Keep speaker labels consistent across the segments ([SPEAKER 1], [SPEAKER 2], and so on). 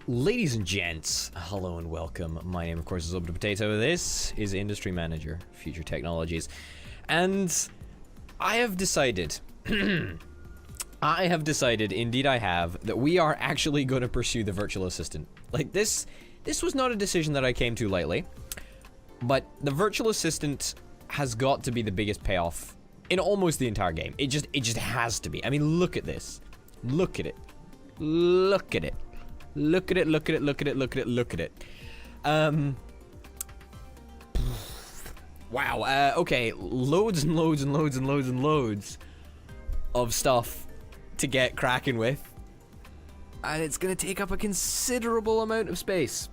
[SPEAKER 1] Ladies and gents, hello and welcome. My name, of course, is Orbital Potato. This is Industry Manager, Future Technologies. And I have decided, indeed I have, that we are actually going to pursue the virtual assistant. Like, this was not a decision that I came to lightly, but the virtual assistant has got to be the biggest payoff in almost the entire game. It just has to be. I mean, look at this. Look at it. Look at it. Look at it, look at it, look at it, look at it, look at it. Wow, okay, loads and loads and loads and loads and loads of stuff to get cracking with. And it's gonna take up a considerable amount of space.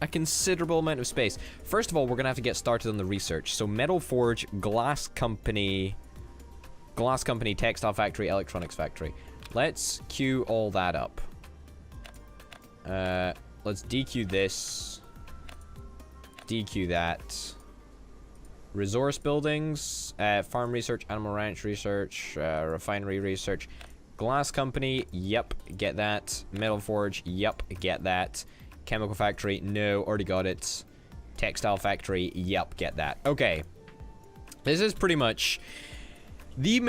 [SPEAKER 1] A considerable amount of space. First of all, we're gonna have to get started on the research. So Metal Forge, Glass Company, Textile Factory, Electronics Factory. Let's queue all that up. Let's DQ this. DQ that. Resource buildings, farm research, animal ranch research, refinery research. Glass company, yep, get that. Metal forge, yep, get that. Chemical factory, no, already got it. Textile factory, yep, get that. Okay. This is pretty much the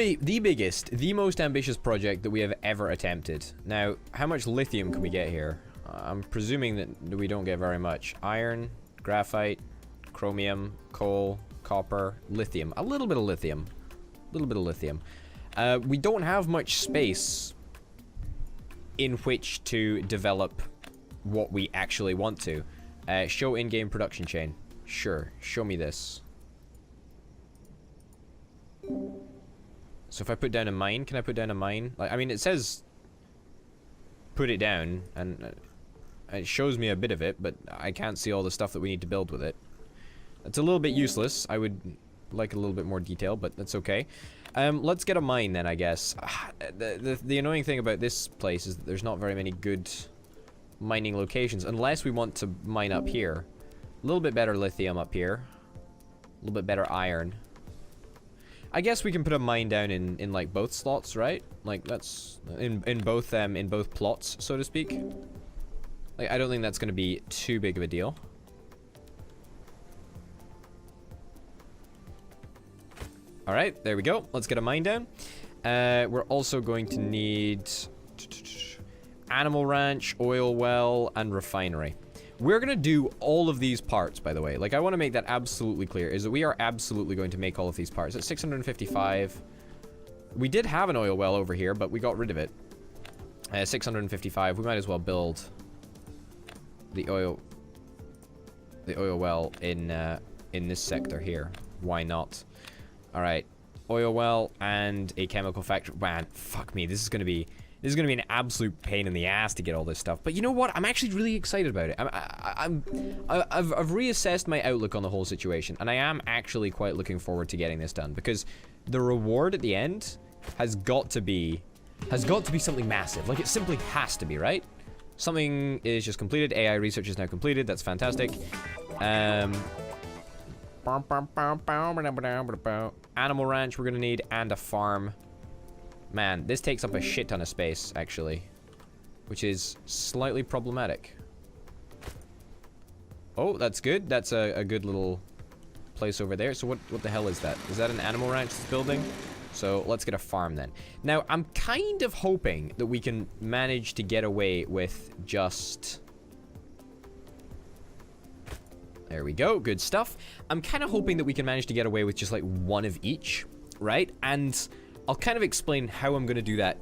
[SPEAKER 1] biggest, the most ambitious project that we have ever attempted. Now, how much lithium can we get here? I'm presuming that we don't get very much. Iron, graphite, chromium, coal, copper, lithium. A little bit of lithium. A little bit of lithium. We don't have much space in which to develop what we actually want to. Show in-game production chain. Sure, show me this. So if I put down a mine, can I put down a mine? Like, I mean, it says put it down, and it shows me a bit of it, but I can't see all the stuff that we need to build with it. It's a little bit useless. I would like a little bit more detail, but that's okay. Let's get a mine then, I guess. The annoying thing about this place is that there's not very many good mining locations, unless we want to mine up here. A little bit better lithium up here. A little bit better iron. I guess we can put a mine down in like both slots, right? Like that's in both plots, so to speak. Like, I don't think that's going to be too big of a deal. Alright, there we go. Let's get a mine down. We're also going to need animal ranch, oil well, and refinery. We're going to do all of these parts, by the way. Like, I want to make that absolutely clear, is that we are absolutely going to make all of these parts. At 655. We did have an oil well over here, but we got rid of it. 655. We might as well build the oil well in this sector here. Why not? All right, oil well and a chemical factory. Man, fuck me, this is gonna be an absolute pain in the ass to get all this stuff. But you know what? I'm actually really excited about it. I've reassessed my outlook on the whole situation, and I am actually quite looking forward to getting this done, because the reward at the end has got to be something massive. Like, it simply has to be, right? Something is just completed. AI research is now completed. That's fantastic. Animal ranch we're gonna need, and a farm. Man, this takes up a shit ton of space, actually, which is slightly problematic. Oh, that's good. That's a good little place over there. So what the hell is that? Is that an animal ranch that's building? So let's get a farm then. Now, I'm kind of hoping that we can manage to get away with just... There we go, good stuff. I'm kind of hoping that we can manage to get away with just like one of each, right? And I'll kind of explain how I'm going to do that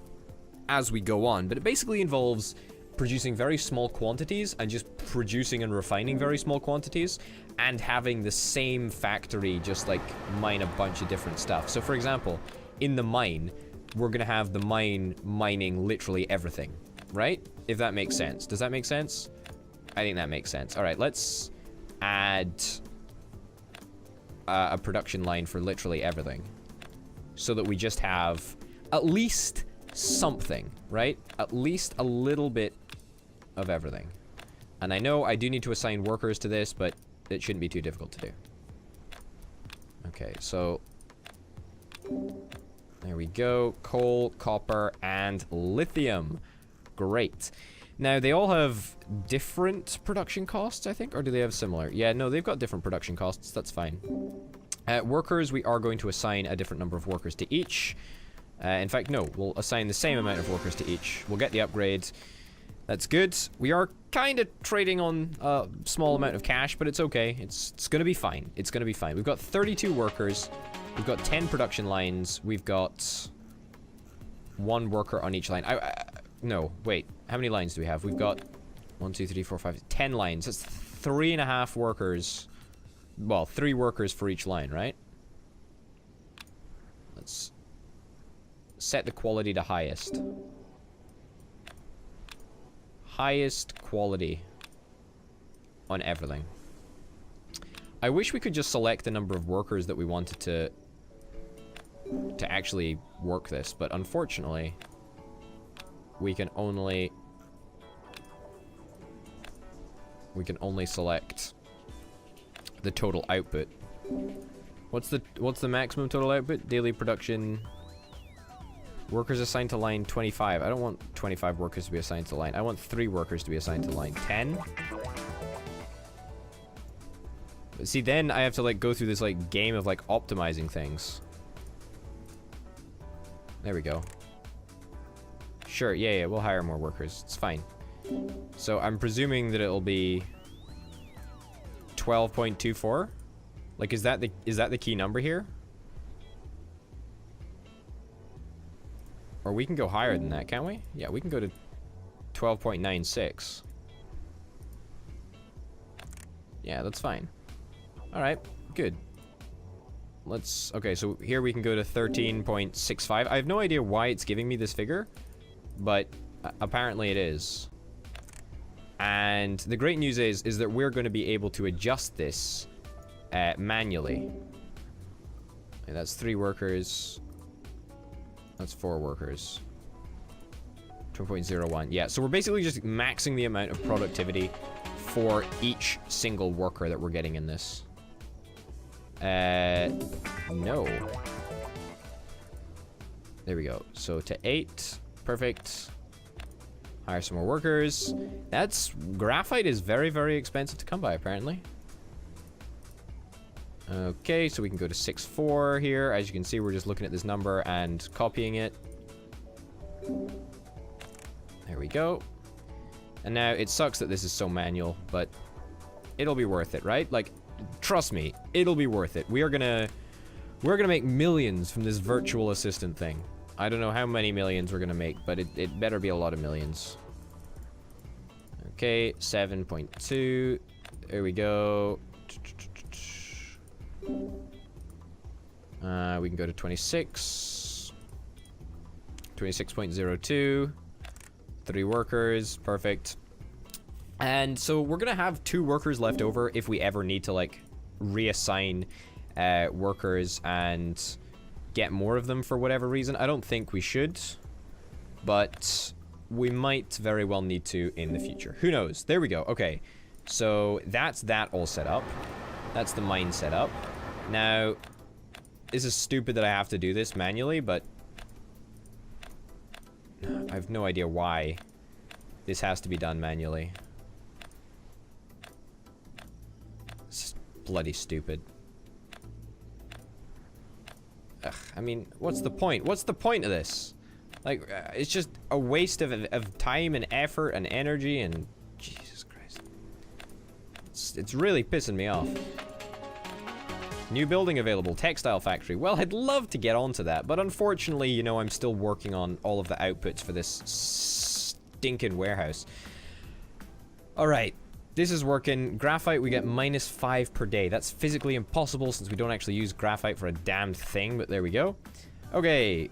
[SPEAKER 1] as we go on, but it basically involves producing very small quantities and just producing and refining very small quantities, and having the same factory just like mine a bunch of different stuff. So for example, in the mine, we're gonna have the mine mining literally everything, right? If that makes sense. Does that make sense? I think that makes sense. All right, let's add a production line for literally everything, so that we just have at least something, right? At least a little bit of everything. And I know I do need to assign workers to this, but it shouldn't be too difficult to do. Okay, so there we go. Coal, copper, and lithium. Great. Now, they all have different production costs, I think, or do they have similar? Yeah, no, they've got different production costs. That's fine. Workers, we are going to assign a different number of workers to each. In fact, no, we'll assign the same amount of workers to each. We'll get the upgrade. That's good. We are kind of trading on a small amount of cash, but it's okay. It's going to be fine. It's going to be fine. We've got 32 workers. We've got 10 production lines. We've got 1 worker on each line. No, wait. How many lines do we have? We've got 1, 2, 3, 4, 5, 10 lines. That's 3.5 workers. Well, 3 workers for each line, right? Let's set the quality to highest. Highest quality on everything. I wish we could just select the number of workers that we wanted to actually work this, but unfortunately we can only select the total output. What's the maximum total output? Daily production. Workers assigned to line 25. I don't want 25 workers to be assigned to line. I want 3 workers to be assigned to line. 10? See, then I have to, like, go through this, like, game of, like, optimizing things. There we go. Sure, yeah, we'll hire more workers. It's fine. So, I'm presuming that it'll be 12.24? Like, is that the key number here? Or we can go higher than that, can't we? Yeah, we can go to 12.96. Yeah, that's fine. Alright, good. Okay, so here we can go to 13.65. I have no idea why it's giving me this figure, but apparently it is. And the great news is that we're going to be able to adjust this manually. Okay, that's 3 workers. That's 4 workers. 2.01. Yeah, so we're basically just maxing the amount of productivity for each single worker that we're getting in this. No. There we go. So to 8. Perfect. Hire some more workers. Graphite is very, very expensive to come by, apparently. Okay, so we can go to 6.4 here. As you can see, we're just looking at this number and copying it. There we go. And now, it sucks that this is so manual, but it'll be worth it, right? Like, trust me, it'll be worth it. We're gonna make millions from this virtual assistant thing. I don't know how many millions we're gonna make, but it better be a lot of millions. Okay, 7.2. There we go. We can go to 26. 26.02. 3 workers. Perfect. And so we're gonna have 2 workers left over if we ever need to, like, reassign workers and get more of them for whatever reason. I don't think we should, but we might very well need to in the future. Who knows? There we go. Okay, so that's that all set up. That's the mine set up. Now, this is stupid that I have to do this manually, but I have no idea why this has to be done manually. It's bloody stupid. Ugh, I mean, what's the point? What's the point of this? Like, it's just a waste of time and effort and energy and... Jesus Christ. It's really pissing me off. New building available, textile factory. Well, I'd love to get onto that, but unfortunately, you know, I'm still working on all of the outputs for this stinking warehouse. Alright, this is working. Graphite, we get -5 per day. That's physically impossible since we don't actually use graphite for a damned thing, but there we go. Okay.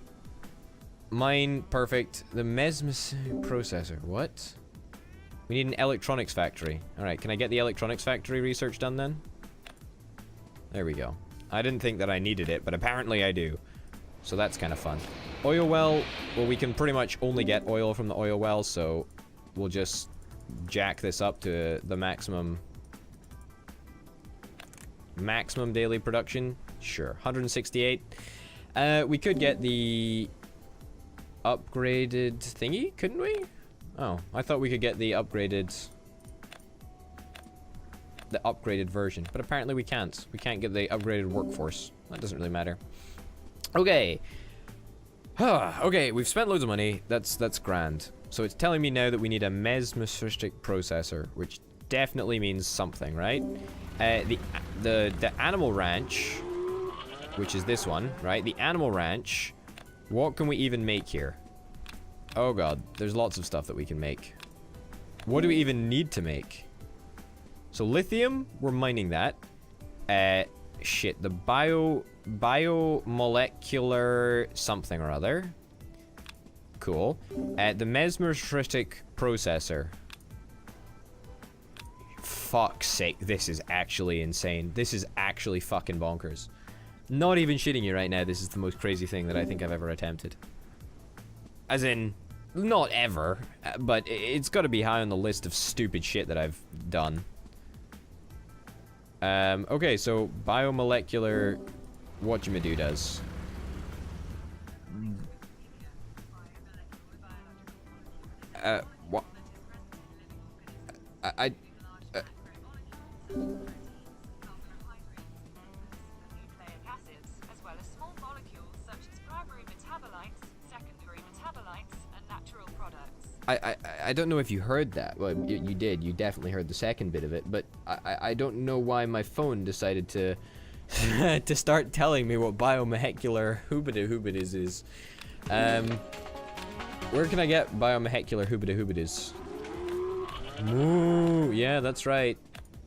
[SPEAKER 1] Mine, perfect. The Mesmes processor, what? We need an electronics factory. Alright, can I get the electronics factory research done then? There we go. I didn't think that I needed it, but apparently I do. So that's kind of fun. Oil well, we can pretty much only get oil from the oil well, so we'll just jack this up to the maximum daily production. Sure, 168. We could get the upgraded thingy, couldn't we? Oh, I thought we could get the upgraded version, but apparently we can't. We can't get the upgraded workforce. That doesn't really matter. Okay. Okay, we've spent loads of money. That's grand. So it's telling me now that we need a mesmeristic processor, which definitely means something, right? The animal ranch, which is this one, right? The animal ranch. What can we even make here? Oh god, there's lots of stuff that we can make. What do we even need to make? So lithium, we're mining that. Shit, the biomolecular something or other. Cool. The mesmeristic processor. Fuck's sake, this is actually insane. This is actually fucking bonkers. Not even shitting you right now, this is the most crazy thing that I think I've ever attempted. As in, not ever, but it's got to be high on the list of stupid shit that I've done. Okay, so biomolecular whatchamadoo does. What? I don't know if you heard that. Well, you did. You definitely heard the second bit of it, but I don't know why my phone decided to to start telling me what biomolecular hoobidis is. Where can I get biomolecular hoobidis? Ooh, yeah, that's right.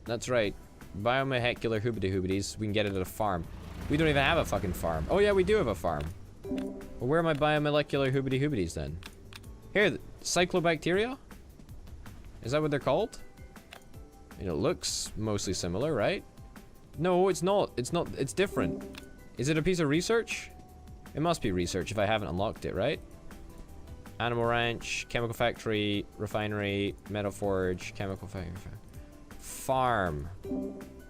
[SPEAKER 1] That's right. Biomolecular hoobidis. We can get it at a farm. We don't even have a fucking farm. Oh yeah, we do have a farm. Well, where are my biomolecular hoobidis then? Here, cyclobacteria? Is that what they're called? I mean, it looks mostly similar, right? No, it's not. It's not. It's different. Is it a piece of research? It must be research if I haven't unlocked it, right? Animal ranch, chemical factory, refinery, metal forge, chemical factory, farm.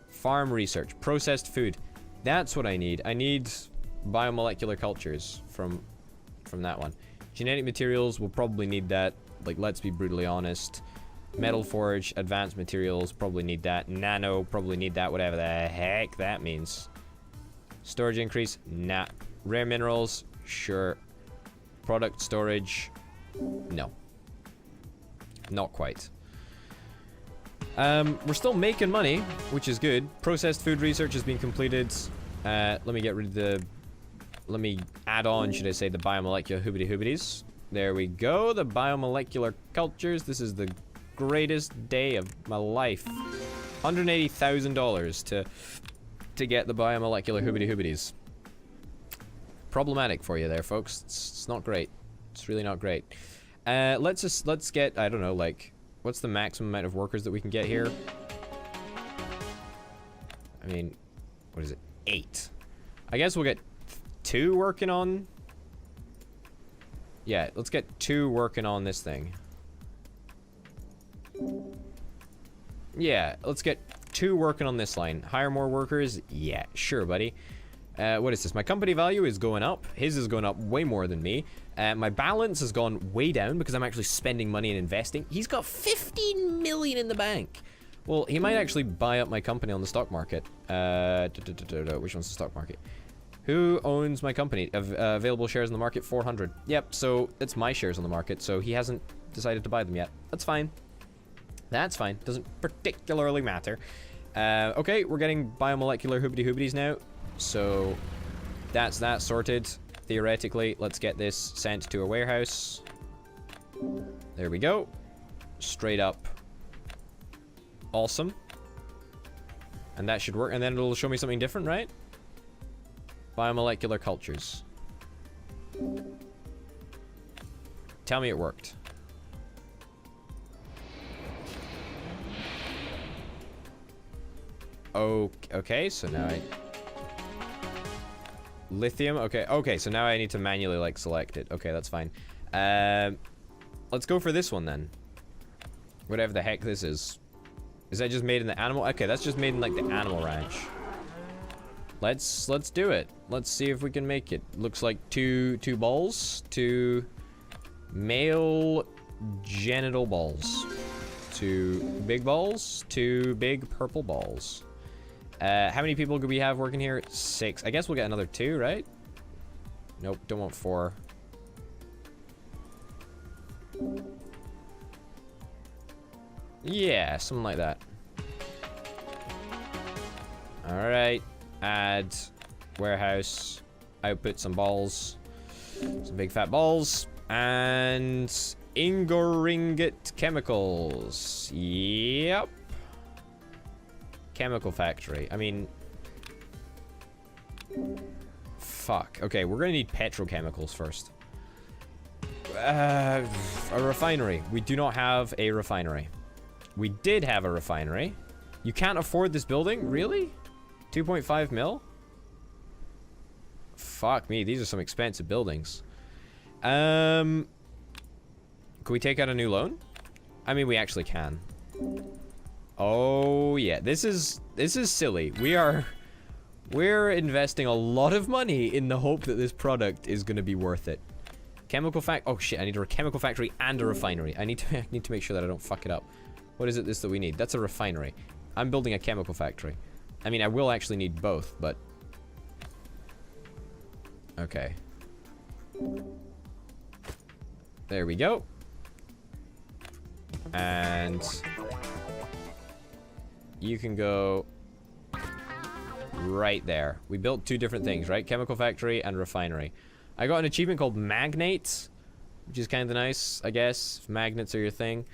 [SPEAKER 1] Farm research, processed food. That's what I need. I need biomolecular cultures from that one. Genetic materials, we'll probably need that. Like, let's be brutally honest. Metal forge, advanced materials, probably need that. Nano, probably need that, whatever the heck that means. Storage increase, nah. Rare minerals, sure. Product storage, no. Not quite. We're still making money, which is good. Processed food research has been completed. Let me get rid of the... Let me add on, should I say, the biomolecular hoobidis. There we go, the biomolecular cultures. This is the greatest day of my life. $180,000 to get the biomolecular hoobidis. Problematic for you there, folks. It's not great. It's really not great. Let's get, I don't know, like, what's the maximum amount of workers that we can get here? I mean, what is it? 8. I guess we'll get 2 working on... Yeah, let's get 2 working on this thing. Yeah, let's get 2 working on this line. Hire more workers? Yeah, sure, buddy. What is this? My company value is going up. His is going up way more than me. My balance has gone way down because I'm actually spending money and investing. He's got 15 million in the bank. Well, he might actually buy up my company on the stock market. Which one's the stock market? Who owns my company? Available shares in the market, 400. Yep, so it's my shares on the market, so he hasn't decided to buy them yet. That's fine. That's fine. Doesn't particularly matter. Okay, we're getting biomolecular hoobidis now. So that's that sorted. Theoretically, let's get this sent to a warehouse. There we go. Straight up. Awesome. And that should work. And then it'll show me something different, right? Biomolecular cultures. Tell me it worked. Okay, so now I... Lithium, okay, so now I need to manually, like, select it. Okay, that's fine. Let's go for this one, then. Whatever the heck this is. Is that just made in the animal? Okay, that's just made in, like, the animal ranch. Let's do it. Let's see if we can make it. Looks like two balls. 2 male genital balls. 2 big balls, 2 big purple balls. How many people do we have working here? 6. I guess we'll get another 2, right? Nope, don't want 4. Yeah, something like that. Alright. Add warehouse. Output some balls. Some big fat balls. And Ingoringot chemicals. Yep. Chemical factory. I mean... Fuck. Okay, we're gonna need petrochemicals first. A refinery. We do not have a refinery. We did have a refinery. You can't afford this building? Really? 2.5 mil? Fuck me, these are some expensive buildings. Can we take out a new loan? I mean, we actually can. Oh yeah, this is silly. We're investing a lot of money in the hope that this product is gonna be worth it. Chemical oh shit, I need a chemical factory and a refinery. I need to make sure that I don't fuck it up. What is it that we need? That's a refinery. I'm building a chemical factory. I mean, I will actually need both, but... Okay. There we go. And... You can go... right there. We built 2 different things, right? Chemical factory and refinery. I got an achievement called Magnates, which is kind of nice, I guess, if magnets are your thing.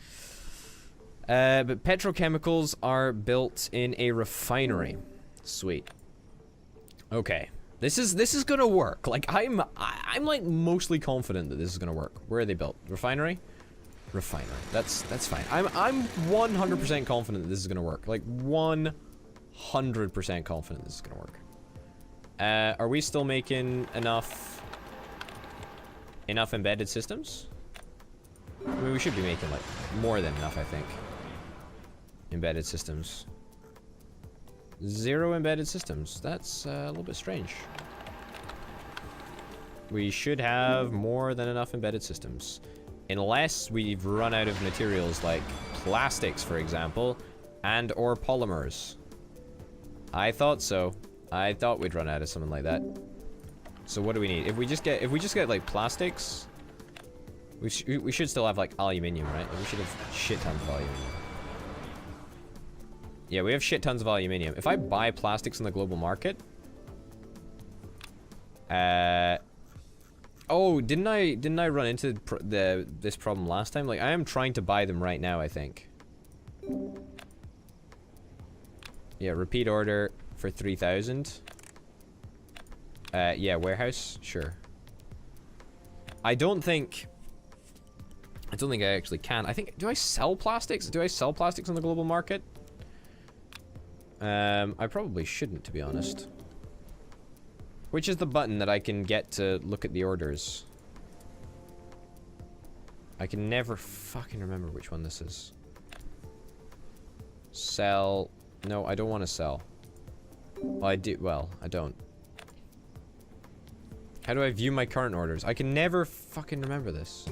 [SPEAKER 1] But petrochemicals are built in a refinery. Sweet. Okay. This is gonna work. Like, I'm like mostly confident that this is gonna work. Where are they built? Refinery? Refinery. That's fine. I'm 100% confident that this is gonna work. Like, 100% confident this is gonna work. Are we still making enough embedded systems? I mean, we should be making, like, more than enough, I think. Embedded systems. 0 embedded systems. That's a little bit strange. We should have more than enough embedded systems. Unless we've run out of materials like plastics, for example, and or polymers. I thought so. I thought we'd run out of something like that. So what do we need? If we just get like plastics, we should still have like aluminium, right? We should have shit tons of aluminium. Yeah, we have shit tons of aluminium. If I buy plastics in the global market, oh, didn't I run into this problem last time? Like, I am trying to buy them right now, I think. Yeah, repeat order for 3,000. Yeah, warehouse, sure. I don't think I actually can. I think, do I sell plastics? Do I sell plastics on the global market? I probably shouldn't, to be honest. Which is the button that I can get to look at the orders? I can never fucking remember which one this is. Sell. No, I don't want to sell. Well, I do. Well, I don't. How do I view my current orders? I can never fucking remember this.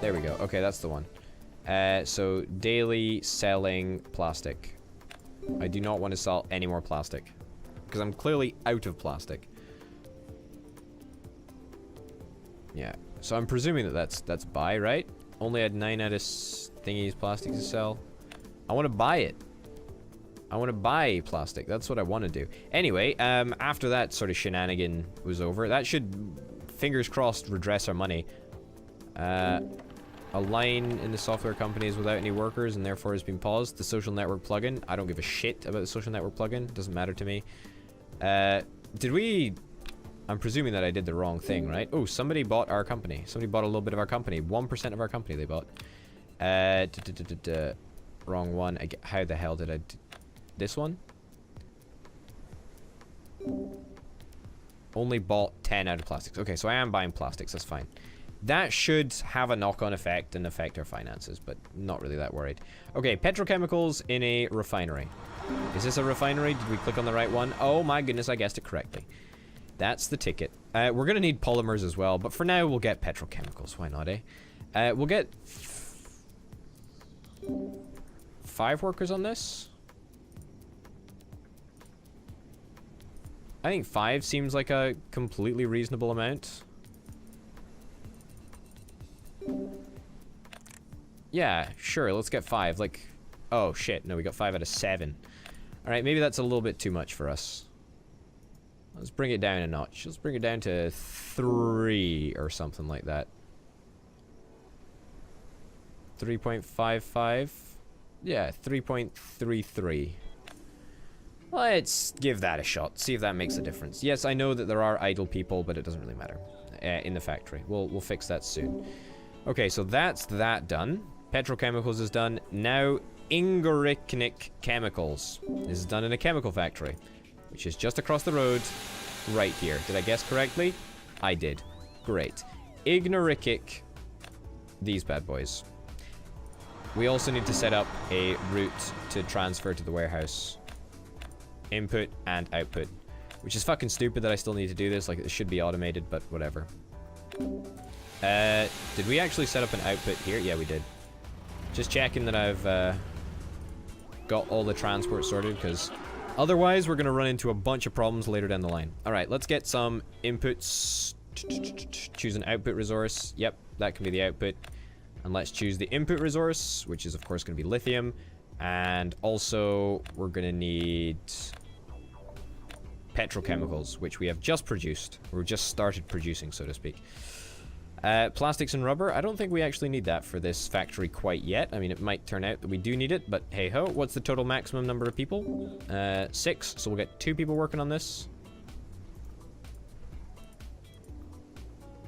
[SPEAKER 1] There we go. Okay, that's the one. So, daily selling plastic. I do not want to sell any more plastic. Because I'm clearly out of plastic. Yeah. So I'm presuming that that's buy, right? Only had 9 out of thingies plastic to sell. I want to buy it. I want to buy plastic. That's what I want to do. Anyway, after that sort of shenanigan was over, that should, fingers crossed, redress our money. A line in the software company is without any workers and therefore has been paused. The social network plugin. I don't give a shit about the social network plugin. Doesn't matter to me. Did we... I'm presuming that I did the wrong thing, right? Oh, somebody bought our company. Somebody bought a little bit of our company. 1% of our company they bought. Wrong one. How the hell did I... This one? Only bought 10 out of plastics. Okay, so I am buying plastics. That's fine. That should have a knock-on effect and affect our finances, but not really that worried. Okay, petrochemicals in a refinery. Is this a refinery? Did we click on the right one? Oh my goodness, I guessed it correctly. That's the ticket. We're gonna need polymers as well, but for now we'll get petrochemicals. Why not, eh? We'll get 5 workers on this. I think 5 seems like a completely reasonable amount. Yeah, sure, let's get 5. Like, oh shit, no, we got 5 out of 7. Alright, maybe that's a little bit too much for us. Let's bring it down a notch. Let's bring it down to 3 or something like that. 3.55. Yeah, 3.33. Let's give that a shot. See if that makes a difference. Yes, I know that there are idle people, but it doesn't really matter in the factory. We'll fix that soon. Okay, so that's that done. Petrochemicals is done. Now, Ingoriknik Chemicals. This is done in a chemical factory, which is just across the road right here. Did I guess correctly? I did. Great. Ignorikik. These bad boys. We also need to set up a route to transfer to the warehouse. Input and output. Which is fucking stupid that I still need to do this. Like, it should be automated, but whatever. Did we actually set up an output here? Yeah, we did. Just checking that I've got all the transport sorted, because otherwise we're going to run into a bunch of problems later down the line. Alright, let's get some inputs. Choose an output resource. Yep, that can be the output. And let's choose the input resource, which is of course going to be lithium. And also, we're going to need petrochemicals, which we have just produced. We've just started producing, so to speak. Plastics and rubber. I don't think we actually need that for this factory quite yet. I mean, it might turn out that we do need it, but hey-ho. What's the total maximum number of people? 6, so we'll get 2 people working on this.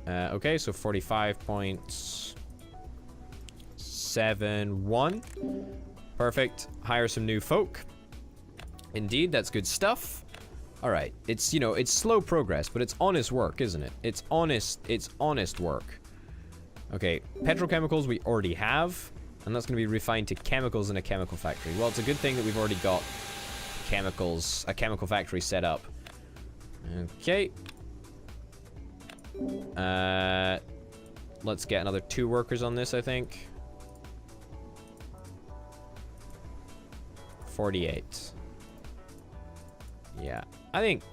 [SPEAKER 1] Okay, so 45.71. Perfect. Hire some new folk. Indeed, that's good stuff. Alright, it's, you know, it's slow progress, but it's honest work, isn't it? It's honest work. Okay, petrochemicals we already have, and that's going to be refined to chemicals in a chemical factory. Well, it's a good thing that we've already got chemicals, a chemical factory set up. Okay. Let's get another 2 workers on this, I think. 48. Yeah, I think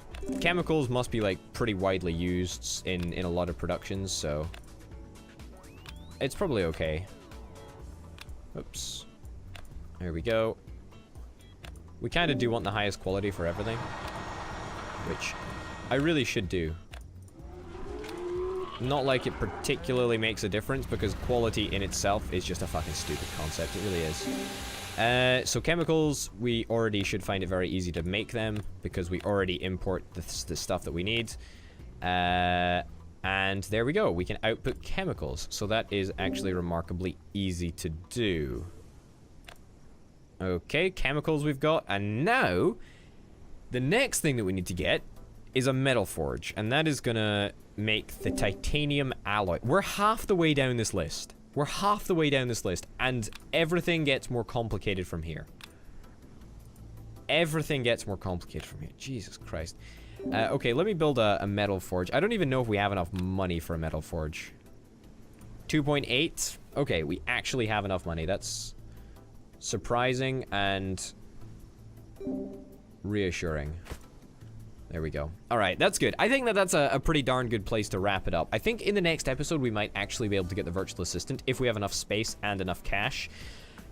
[SPEAKER 1] chemicals must be like pretty widely used in a lot of productions, so it's probably okay. Oops. There we go. We kind of do want the highest quality for everything, which I really should do. Not like it particularly makes a difference, because quality in itself is just a fucking stupid concept. It really is. So chemicals, we already should find it very easy to make them, because we already import the stuff that we need. And there we go. We can output chemicals. So that is actually remarkably easy to do. Okay, chemicals we've got. And now, the next thing that we need to get is a metal forge. And that is going to make the titanium alloy. We're half the way down this list. We're half the way down this list, and everything gets more complicated from here. Everything gets more complicated from here. Jesus Christ. Okay, let me build a metal forge. I don't even know if we have enough money for a metal forge. 2.8? Okay, we actually have enough money. That's surprising and reassuring. There we go. All right, that's good. I think that that's a pretty darn good place to wrap it up. I think in the next episode, we might actually be able to get the virtual assistant if we have enough space and enough cash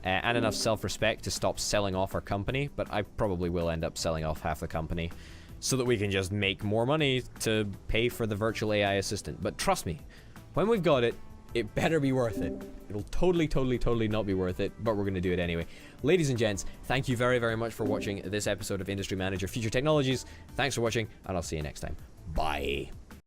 [SPEAKER 1] and enough self-respect to stop selling off our company. But I probably will end up selling off half the company so that we can just make more money to pay for the virtual AI assistant. But trust me, when we've got it, it better be worth it. It'll totally not be worth it, but we're going to do it anyway. Ladies and gents, thank you very, very much for watching this episode of Industry Manager Future Technologies. Thanks for watching, and I'll see you next time. Bye.